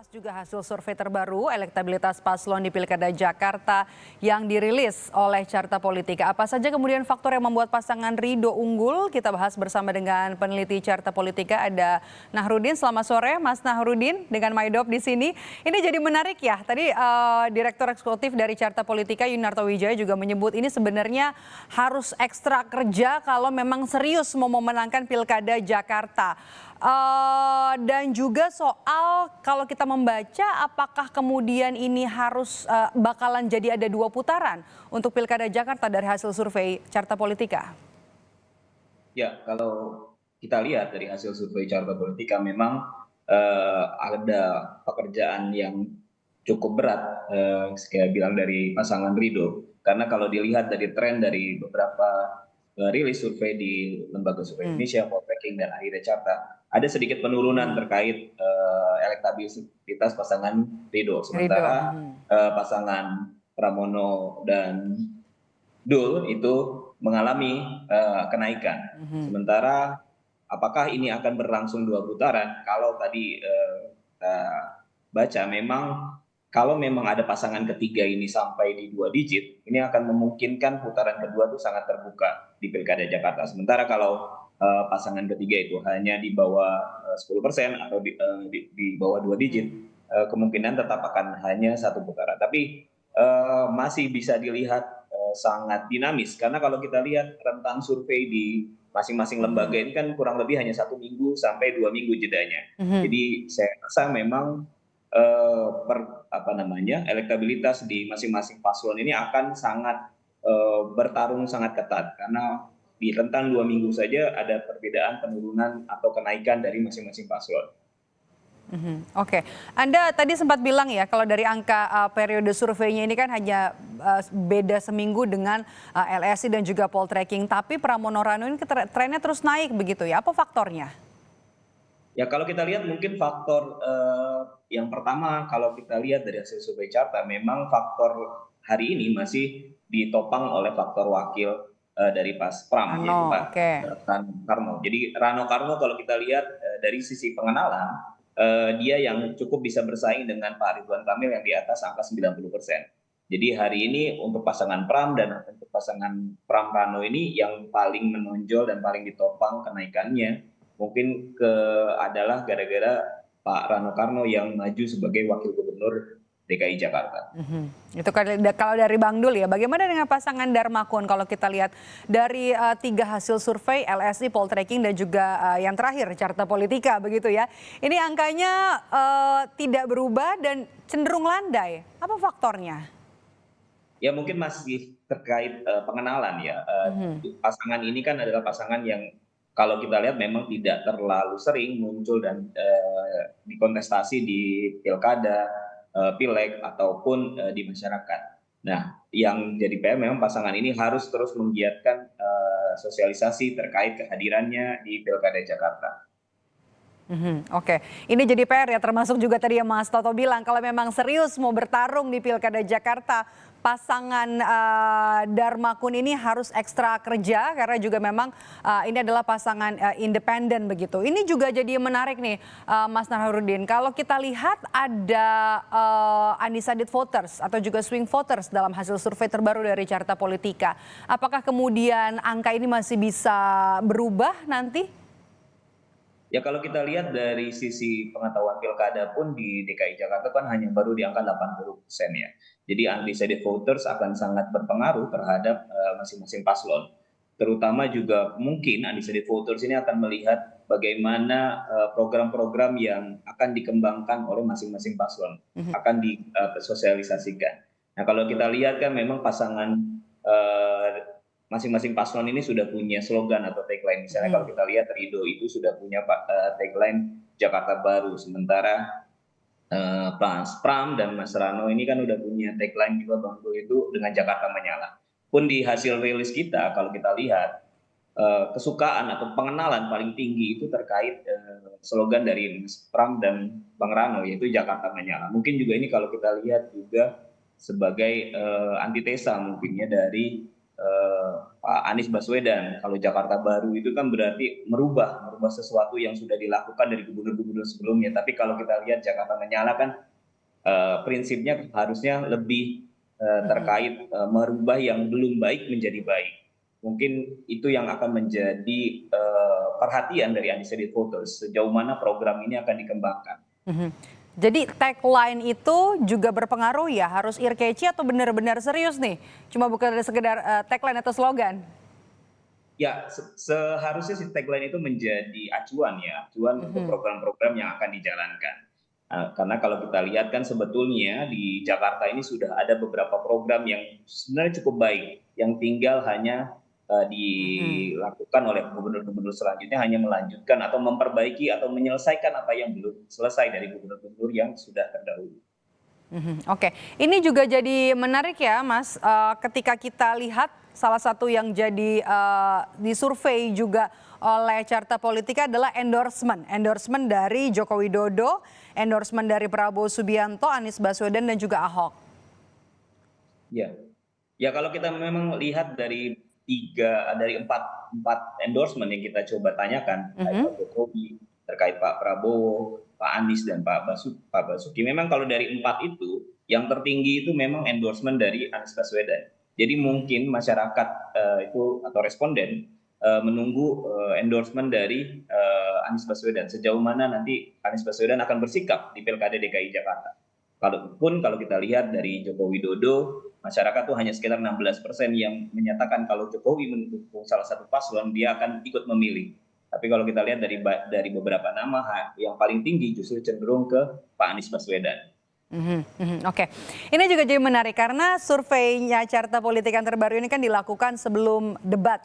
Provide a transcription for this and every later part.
Ulas juga hasil survei terbaru elektabilitas paslon di Pilkada Jakarta yang dirilis oleh Carta Politika. Apa saja kemudian faktor yang membuat pasangan Ridho unggul? Kita bahas bersama dengan peneliti Carta Politika, ada Nahrudin. Selamat sore Mas Nahrudin dengan Maidop di sini. Ini jadi menarik ya. Tadi Direktur Eksekutif dari Carta Politika Yunarto Wijaya juga menyebut ini sebenarnya harus ekstra kerja kalau memang serius mau memenangkan Pilkada Jakarta. Dan juga soal kalau kita membaca apakah kemudian ini harus bakalan jadi ada 2 putaran untuk Pilkada Jakarta dari hasil survei Carta Politika? Ya, kalau kita lihat dari hasil survei Carta Politika memang ada pekerjaan yang cukup berat, saya bilang dari pasangan Ridho. Karena kalau dilihat dari tren dari beberapa rilis survei di Lembaga Survei Indonesia, Poltreking, dan akhirnya Carta, ada sedikit penurunan terkait elektabilitas pasangan Ridho. Ridho. Sementara pasangan Pramono dan Dul itu mengalami kenaikan. Sementara apakah ini akan berlangsung 2 putaran? Kalau tadi kita baca memang kalau memang ada pasangan ketiga ini sampai di 2 digit, ini akan memungkinkan putaran kedua itu sangat terbuka di Pilkada Jakarta. Sementara kalau pasangan ketiga itu hanya di bawah 10% atau di bawah 2 digit, kemungkinan tetap akan hanya 1 putaran. Tapi masih bisa dilihat sangat dinamis, karena kalau kita lihat rentang survei di masing-masing lembaga ini kan kurang lebih hanya 1 minggu sampai 2 minggu jedanya. Jadi saya rasa memang elektabilitas di masing-masing paslon ini akan sangat bertarung sangat ketat, karena di rentang 2 minggu saja ada perbedaan penurunan atau kenaikan dari masing-masing paslon. Oke, Anda tadi sempat bilang ya kalau dari angka periode surveinya ini kan hanya beda seminggu dengan LSI dan juga Poltreking, tapi Pramono Ranu ini trennya terus naik begitu ya, apa faktornya? Ya, kalau kita lihat mungkin faktor yang pertama, kalau kita lihat dari hasil survei Carta, memang faktor hari ini masih ditopang oleh faktor wakil dari Pas Pram, yaitu Pak Rano Karno. Jadi Rano Karno kalau kita lihat dari sisi pengenalan, dia yang cukup bisa bersaing dengan Pak Ridwan Kamil yang di atas angka 90%. Jadi hari ini untuk pasangan Pram dan untuk pasangan Pram Rano ini yang paling menonjol dan paling ditopang kenaikannya mungkin adalah gara-gara Pak Rano Karno yang maju sebagai Wakil Gubernur DKI Jakarta. Itu kalau dari Bang Dul ya, bagaimana dengan pasangan Darmakun kalau kita lihat dari 3 hasil survei LSI, Poltreking, dan juga yang terakhir Carta Politika begitu ya. Ini angkanya tidak berubah dan cenderung landai. Apa faktornya? Ya mungkin masih terkait pengenalan ya. Pasangan ini kan adalah pasangan yang kalau kita lihat memang tidak terlalu sering muncul dan dikontestasi di pilkada, pileg, ataupun di masyarakat. Nah, yang jadi PR memang pasangan ini harus terus menggiatkan sosialisasi terkait kehadirannya di Pilkada Jakarta. Oke, ini jadi PR ya, termasuk juga tadi yang Mas Toto bilang kalau memang serius mau bertarung di Pilkada Jakarta, pasangan Darmakun ini harus ekstra kerja karena juga memang ini adalah pasangan independen begitu. Ini juga jadi menarik nih Mas Nahrudin. Kalau kita lihat ada undecided voters atau juga swing voters dalam hasil survei terbaru dari Carta Politika. Apakah kemudian angka ini masih bisa berubah nanti? Ya kalau kita lihat dari sisi pengetahuan pilkada pun di DKI Jakarta kan hanya baru di angka 80% ya. Jadi undecided voters akan sangat berpengaruh terhadap masing-masing paslon. Terutama juga mungkin undecided voters ini akan melihat bagaimana program-program yang akan dikembangkan oleh masing-masing paslon, akan disosialisasikan. Nah kalau kita lihat kan memang pasangan masing-masing paslon ini sudah punya slogan atau tagline. Misalnya kalau kita lihat Ridho itu sudah punya tagline Jakarta Baru, sementara Pram dan Mas Rano ini kan udah punya tagline juga Bang Dul itu dengan Jakarta Menyala. Pun di hasil rilis kita kalau kita lihat kesukaan atau pengenalan paling tinggi itu terkait slogan dari Mas Pram dan Bang Rano, yaitu Jakarta Menyala. Mungkin juga ini kalau kita lihat juga sebagai antitesa mungkinnya dari Pak Anies Baswedan. Kalau Jakarta Baru itu kan berarti merubah sesuatu yang sudah dilakukan dari gubernur-gubernur sebelumnya. Tapi kalau kita lihat Jakarta Menyala kan prinsipnya harusnya lebih terkait merubah yang belum baik menjadi baik. Mungkin itu yang akan menjadi perhatian dari undecided voters, sejauh mana program ini akan dikembangkan. Jadi tagline itu juga berpengaruh ya, harus ear catchy atau benar-benar serius nih? Cuma bukan sekedar tagline atau slogan? Ya, seharusnya si tagline itu menjadi acuan untuk program-program yang akan dijalankan. Karena kalau kita lihat kan sebetulnya di Jakarta ini sudah ada beberapa program yang sebenarnya cukup baik, yang tinggal hanya dilakukan oleh gubernur-gubernur selanjutnya, hanya melanjutkan atau memperbaiki atau menyelesaikan apa yang belum selesai dari gubernur-gubernur yang sudah terdahulu. Oke, ini juga jadi menarik ya Mas, ketika kita lihat salah satu yang jadi disurvei juga oleh Carta Politika adalah endorsement dari Joko Widodo, endorsement dari Prabowo Subianto, Anies Baswedan dan juga Ahok. Ya, ya kalau kita memang lihat dari empat endorsement yang kita coba tanyakan terkait Pak Jokowi, terkait Pak Prabowo, Pak Anies dan Pak Basuki. Memang kalau dari empat itu yang tertinggi itu memang endorsement dari Anies Baswedan. Jadi mungkin masyarakat itu atau responden menunggu endorsement dari Anies Baswedan. Sejauh mana nanti Anies Baswedan akan bersikap di Pilkada DKI Jakarta. Kalau kita lihat dari Joko Widodo, masyarakat tuh hanya sekitar 16% yang menyatakan kalau Jokowi mendukung salah satu paslon, dia akan ikut memilih. Tapi kalau kita lihat dari beberapa nama, yang paling tinggi justru cenderung ke Pak Anies Baswedan. Oke, ini juga jadi menarik karena surveinya Carta Politika yang terbaru ini kan dilakukan sebelum debat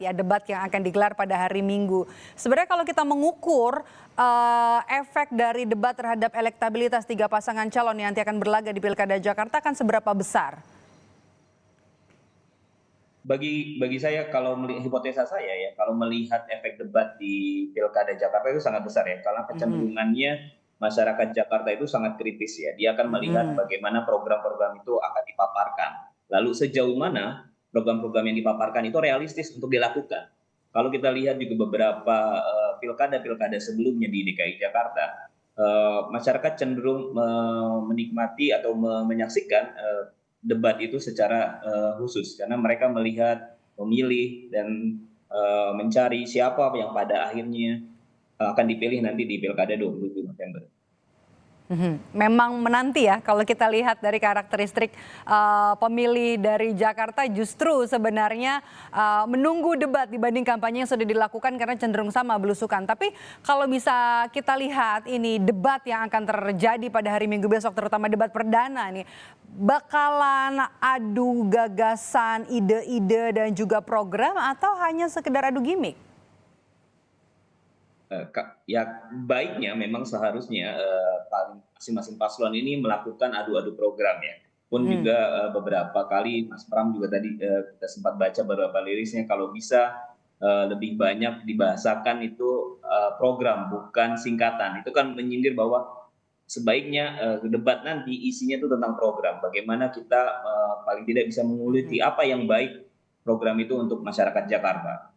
yang akan digelar pada hari Minggu. Sebenarnya kalau kita mengukur efek dari debat terhadap elektabilitas tiga pasangan calon yang nanti akan berlaga di Pilkada Jakarta kan seberapa besar? Bagi saya, kalau hipotesa saya ya, kalau melihat efek debat di Pilkada Jakarta itu sangat besar ya, karena kecenderungannya masyarakat Jakarta itu sangat kritis ya. Dia akan melihat bagaimana program-program itu akan dipaparkan. Lalu sejauh mana program-program yang dipaparkan itu realistis untuk dilakukan. Kalau kita lihat juga beberapa pilkada-pilkada sebelumnya di DKI Jakarta, masyarakat cenderung menikmati atau menyaksikan debat itu secara khusus, karena mereka melihat, memilih, dan mencari siapa yang pada akhirnya akan dipilih nanti di Pilkada 27 November. Memang menanti ya kalau kita lihat dari karakteristik pemilih dari Jakarta justru sebenarnya menunggu debat dibanding kampanye yang sudah dilakukan karena cenderung sama belusukan. Tapi kalau bisa kita lihat ini debat yang akan terjadi pada hari Minggu besok, terutama debat perdana nih, bakalan adu gagasan, ide-ide dan juga program atau hanya sekedar adu gimmick? Ya baiknya memang seharusnya masing-masing paslon ini melakukan adu-adu program ya. Pun juga beberapa kali Mas Pram juga tadi kita sempat baca beberapa lirisnya, kalau bisa lebih banyak dibahasakan itu program bukan singkatan. Itu kan menyindir bahwa sebaiknya debat nanti isinya itu tentang program. Bagaimana kita paling tidak bisa menguliti apa yang baik program itu untuk masyarakat Jakarta.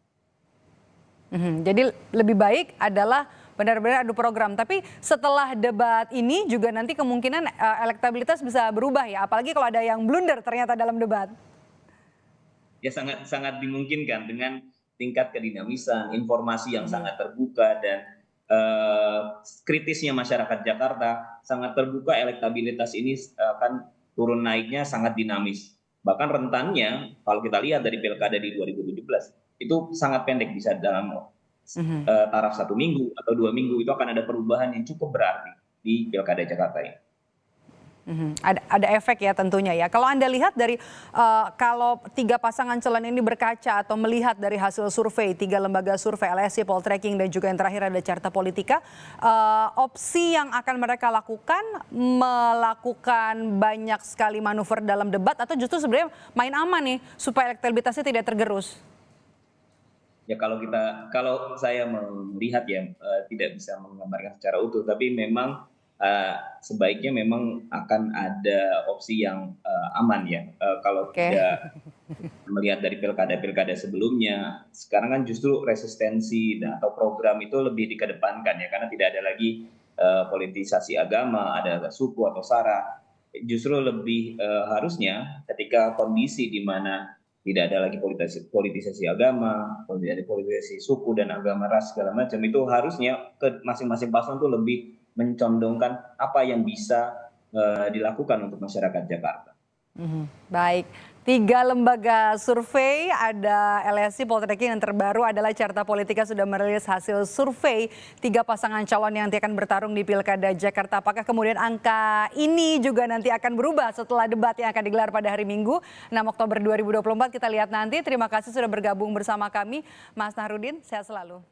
Jadi lebih baik adalah benar-benar adu program. Tapi setelah debat ini juga nanti kemungkinan elektabilitas bisa berubah ya. Apalagi kalau ada yang blunder ternyata dalam debat. Ya sangat dimungkinkan dengan tingkat kedinamisan, informasi yang sangat terbuka, dan kritisnya masyarakat Jakarta sangat terbuka, elektabilitas ini akan turun naiknya sangat dinamis. Bahkan rentannya kalau kita lihat dari Pilkada di 2017 itu sangat pendek, bisa dalam taraf 1 minggu atau 2 minggu itu akan ada perubahan yang cukup berarti di Pilkada Jakarta ini. Ada efek ya tentunya ya. Kalau Anda lihat dari kalau tiga pasangan calon ini berkaca atau melihat dari hasil survei, 3 lembaga survei LSI, Poltreking dan juga yang terakhir ada Carta Politika, opsi yang akan mereka lakukan melakukan banyak sekali manuver dalam debat atau justru sebenarnya main aman nih supaya elektabilitasnya tidak tergerus? Ya kalau saya melihat ya, tidak bisa menggambarkan secara utuh, tapi memang sebaiknya memang akan ada opsi yang aman ya. Kalau Oke. tidak melihat dari pilkada-pilkada sebelumnya, sekarang kan justru resistensi atau program itu lebih dikedepankan ya, karena tidak ada lagi politisasi agama, ada suku atau sara. Justru lebih harusnya ketika kondisi di mana tidak ada lagi politisasi agama, tidak ada politisasi suku dan agama ras segala macam, itu harusnya ke masing-masing paslon itu lebih mencondongkan apa yang bisa dilakukan untuk masyarakat Jakarta. Baik, 3 lembaga survei, ada LSI, Poltreking, yang terbaru adalah Carta Politika sudah merilis hasil survei 3 pasangan calon yang nanti akan bertarung di Pilkada Jakarta. Apakah kemudian angka ini juga nanti akan berubah setelah debat yang akan digelar pada hari Minggu 6 Oktober 2024? Kita lihat nanti. Terima kasih sudah bergabung bersama kami, Mas Nahrudin. Sehat selalu.